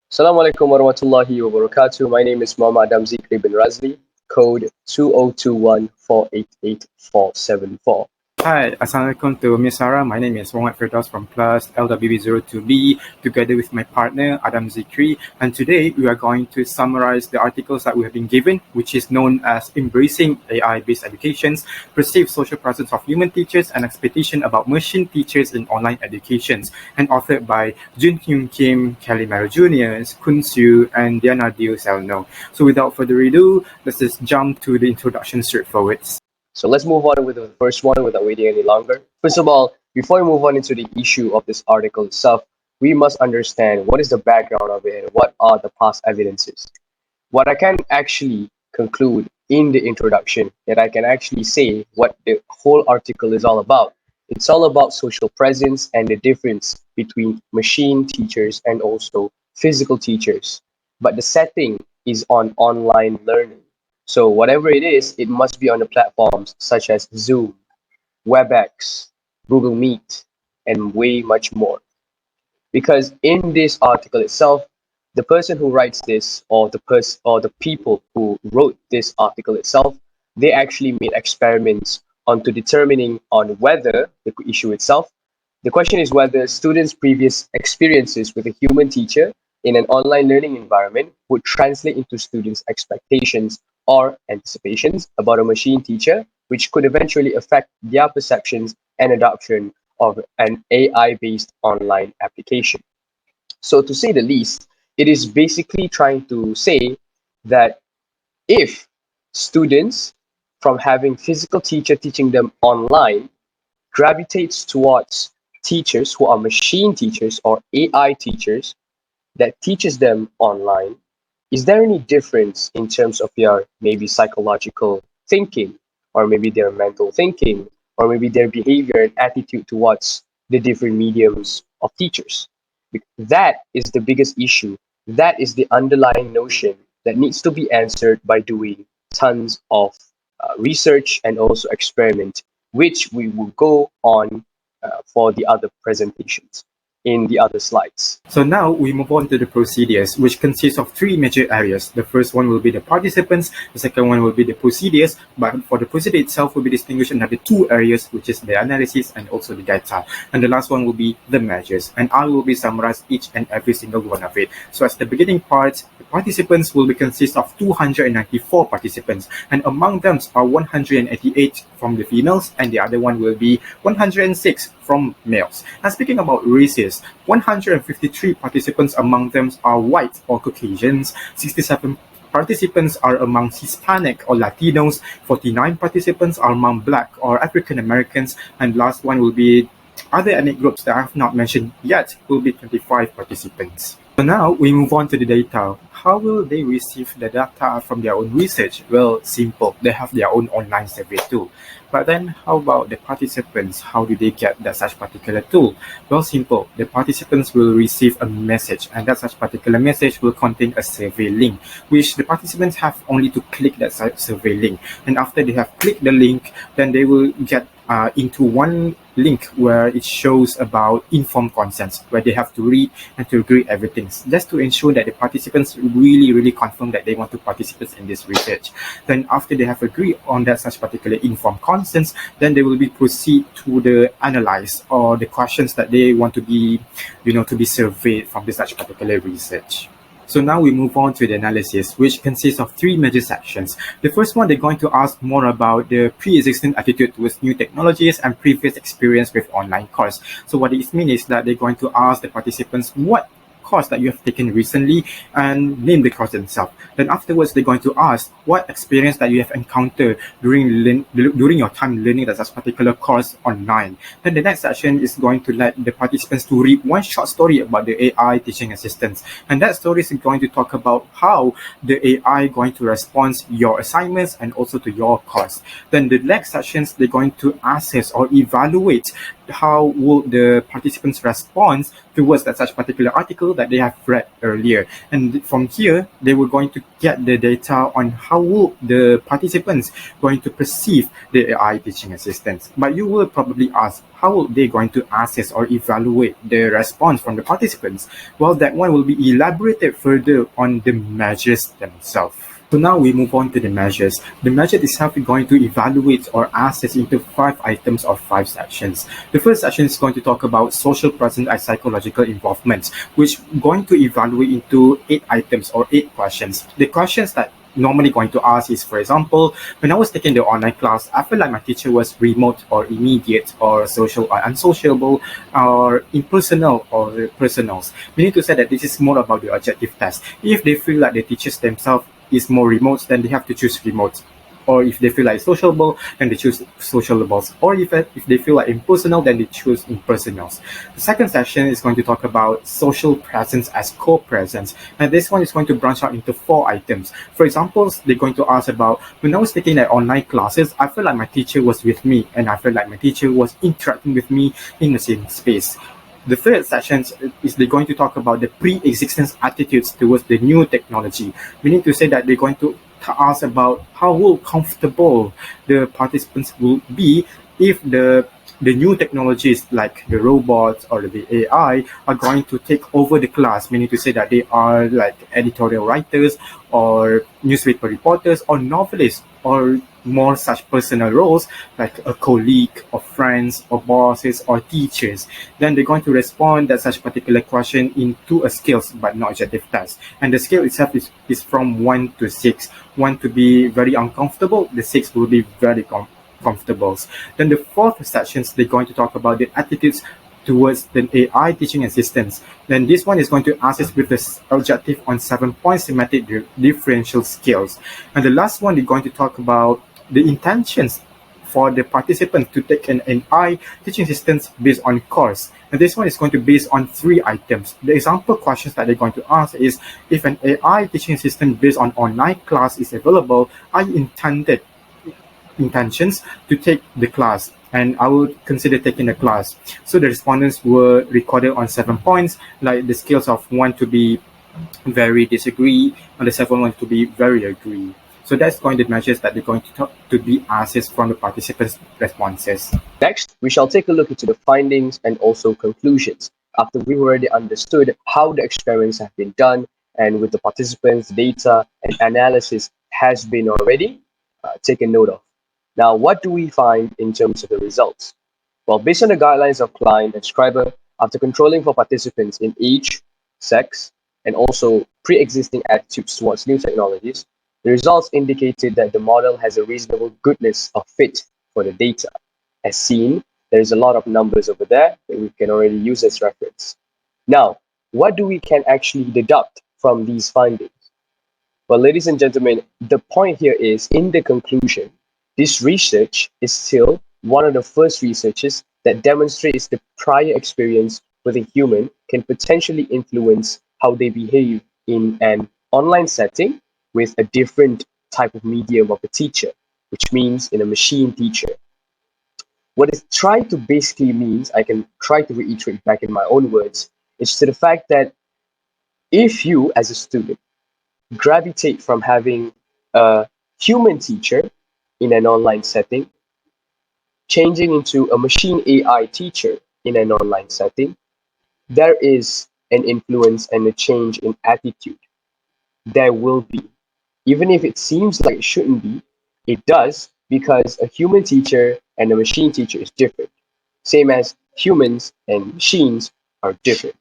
Assalamualaikum warahmatullahi wabarakatuh. My name is Muhammad Adam Zikri bin Razli, code 2021488474. Hi, Assalamualaikum to Ms. Sarah. My name is Muhammad Firdaus from Plus LWB02B, together with my partner Adam Zikri. And today we are going to summarize the articles that we have been given, which is known as Embracing AI-Based Educations, Perceived Social Presence of Human Teachers and Expectation About Machine Teachers in Online Educations, and authored by Jun Hyun Kim, Kelly Mero Jr., Kun Siu, and Diana Dio Selno. So without further ado, let's just jump to the introduction straightforward. So let's move on with the first one without waiting any longer. First of all, before we move on into the issue of this article itself, we must understand what is the background of it and what are the past evidences. What I can actually conclude in the introduction, that I can actually say what the whole article is all about. It's all about social presence and the difference between machine teachers and also physical teachers. But the setting is on online learning. So whatever it is, it must be on the platforms such as Zoom, WebEx, Google Meet, and way much more. Because in this article itself, the person who writes this, or the people who wrote this article itself, they actually made experiments onto determining on whether the issue itself. The question is whether students' previous experiences with a human teacher in an online learning environment would translate into students' expectations or anticipations about a machine teacher, which could eventually affect their perceptions and adoption of an AI-based online application. So to say the least, it is basically trying to say that if students from having physical teacher teaching them online gravitates towards teachers who are machine teachers or AI teachers that teaches them online, is there any difference in terms of their maybe psychological thinking, or maybe their mental thinking, or maybe their behavior and attitude towards the different mediums of teachers? That is the biggest issue. That is the underlying notion that needs to be answered by doing tons of research and also experiment, which we will go on for the other presentations in the other slides. So now we move on to the procedures, which consists of three major areas. The first one will be the participants, the second one will be the procedures, but for the procedure itself will be distinguished into two areas, which is the analysis and also the data. And the last one will be the measures. And I will be summarize each and every single one of it. So as the beginning part, the participants will be consist of 294 participants, and among them are 188 from the females, and the other one will be 106 from males. And speaking about races, 153 participants among them are white or Caucasians, 67 participants are among Hispanic or Latinos, 49 participants are among Black or African Americans, and last one will be other ethnic groups that I have not mentioned yet, will be 25 participants. So now we move on to the data. How will they receive the data from their own research? Well, simple. They have their own online survey tool. But then how about the participants? How do they get that such particular tool? Well, simple. The participants will receive a message, and that such particular message will contain a survey link, which the participants have only to click that survey link. And after they have clicked the link, then they will get into one link where it shows about informed consents, where they have to read and to agree everything, just to ensure that the participants really confirm that they want to participate in this research. Then after they have agreed on that such particular informed consents, then they will be proceed to the analyze or the questions that they want to be, to be surveyed from this such particular research. So now we move on to the analysis, which consists of three major sections. The first one, they're going to ask more about the pre-existing attitude towards new technologies and previous experience with online course. So what this means is that they're going to ask the participants what course that you have taken recently and name the course themselves. Then afterwards, they're going to ask what experience that you have encountered during your time learning that particular course online. Then the next section is going to let the participants to read one short story about the AI teaching assistants. And that story is going to talk about how the AI going to respond your assignments and also to your course. Then the next sections, they're going to assess or evaluate how will the participants respond towards that such particular article that they have read earlier. And from here, they were going to get the data on how will the participants going to perceive the AI teaching assistants. But you will probably ask, how are they going to assess or evaluate the response from the participants? Well, that one will be elaborated further on the measures themselves. So now we move on to the measures. The measure itself is going to evaluate or assess into 5 items or 5 sections. The first section is going to talk about social presence and psychological involvement, which is going to evaluate into 8 items or 8 questions. The questions that normally going to ask is, for example, when I was taking the online class, I feel like my teacher was remote or immediate or social or unsociable or impersonal or personals. We need to say that this is more about the objective test. If they feel like the teachers themselves is more remote, then they have to choose remote. Or if they feel like sociable, then they choose sociables. Or if they feel like impersonal, then they choose impersonals. The second section is going to talk about social presence as co-presence. And this one is going to branch out into 4 items. For example, they're going to ask about, when I was taking the online classes, I feel like my teacher was with me, and I feel like my teacher was interacting with me in the same space. The third section is they're going to talk about the pre-existence attitudes towards the new technology. We need to say that they're going to ask about how comfortable the participants will be if the new technologies like the robots or the AI are going to take over the class. Meaning to say that they are like editorial writers or newspaper reporters or novelists or more such personal roles like a colleague or friends or bosses or teachers. Then they're going to respond that such particular question into a skills but not objective test. And the scale itself is from 1 to 6. 1 to be very uncomfortable, the 6 will be very comfortable. Then the fourth sections, they're going to talk about the attitudes towards the AI teaching assistants. Then this one is going to assess with the objective on 7-point semantic differential skills. And the last one, they're going to talk about the intentions for the participants to take an AI teaching assistant based on course. And this one is going to be based on 3 items. The example questions that they're going to ask is, if an AI teaching assistant based on online class is available, I intentions to take the class, and I would consider taking the class. So the respondents were recorded on 7 points, like the scales of 1 to be very disagree, and the 7 one to be very agree. So that's going to be measures that they're going to be assessed from the participants' responses. Next, we shall take a look into the findings and also conclusions. After we've already understood how the experiments have been done and with the participants' data and analysis has been already taken note of. Now, what do we find in terms of the results? Well, based on the guidelines of Klein and Schreiber, after controlling for participants in age, sex, and also pre-existing attitudes towards new technologies, the results indicated that the model has a reasonable goodness of fit for the data. As seen, there is a lot of numbers over there that we can already use as reference. Now, what do we can actually deduct from these findings? Well, ladies and gentlemen, the point here is, in the conclusion, this research is still one of the first researches that demonstrates the prior experience with a human can potentially influence how they behave in an online setting with a different type of medium of a teacher, which means in a machine teacher. What it's trying to basically means, I can try to reiterate back in my own words, is to the fact that if you as a student gravitate from having a human teacher in an online setting, changing into a machine AI teacher in an online setting, there is an influence and a change in attitude. There will be. Even if it seems like it shouldn't be, it does, because a human teacher and a machine teacher is different. Same as humans and machines are different.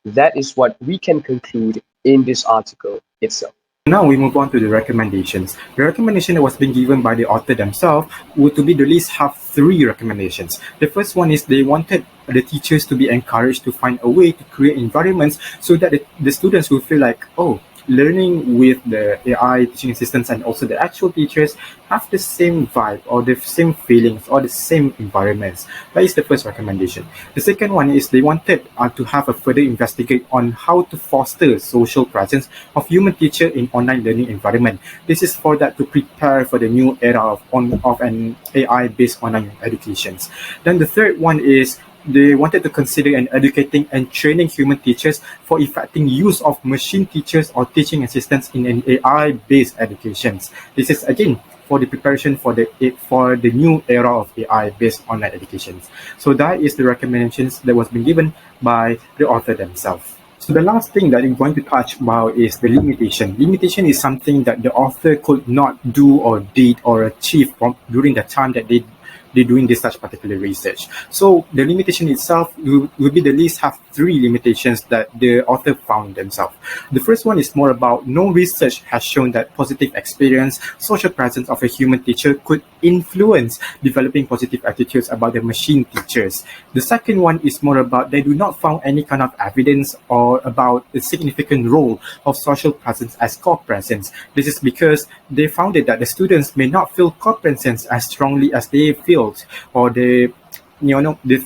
That is what we can conclude in this article itself. Now we move on to the recommendations. The recommendation that was being given by the author themselves would to be the least have 3 recommendations. The first one is they wanted the teachers to be encouraged to find a way to create environments so that the students will feel like, oh, learning with the AI teaching assistants and also the actual teachers have the same vibe or the same feelings or the same environments. That is the first recommendation. The second one is they wanted to have a further investigate on how to foster social presence of human teacher in online learning environment. This is for that to prepare for the new era of an AI-based online education. Then the third one is they wanted to consider and educating and training human teachers for effective use of machine teachers or teaching assistants in an AI-based educations. This is again for the preparation for the new era of AI-based online educations. So that is the recommendations that was been given by the author themselves. So the last thing that I'm going to touch about is the limitation. Limitation is something that the author could not do or did or achieve during the time that they're doing this such particular research. So the limitation itself will be the least have 3 limitations that the author found themselves. The first one is more about no research has shown that positive experience, social presence of a human teacher could influence developing positive attitudes about the machine teachers. The second one is more about they do not found any kind of evidence or about the significant role of social presence as co-presence. This is because they found it that the students may not feel co-presence as strongly as they feel or they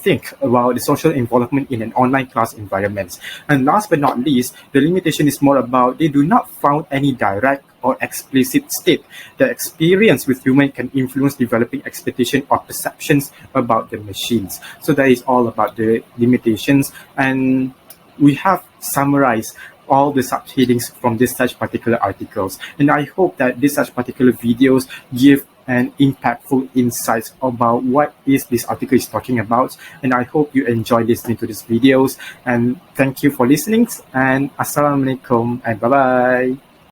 think about the social involvement in an online class environment. And last but not least, the limitation is more about they do not found any direct or explicit state that experience with human can influence developing expectation or perceptions about the machines. So that is all about the limitations, and we have summarized all the subheadings from this such particular articles. And I hope that this such particular videos give and impactful insights about what is this article is talking about. And I hope you enjoy listening to these videos. And thank you for listening. And Assalamualaikum and bye-bye.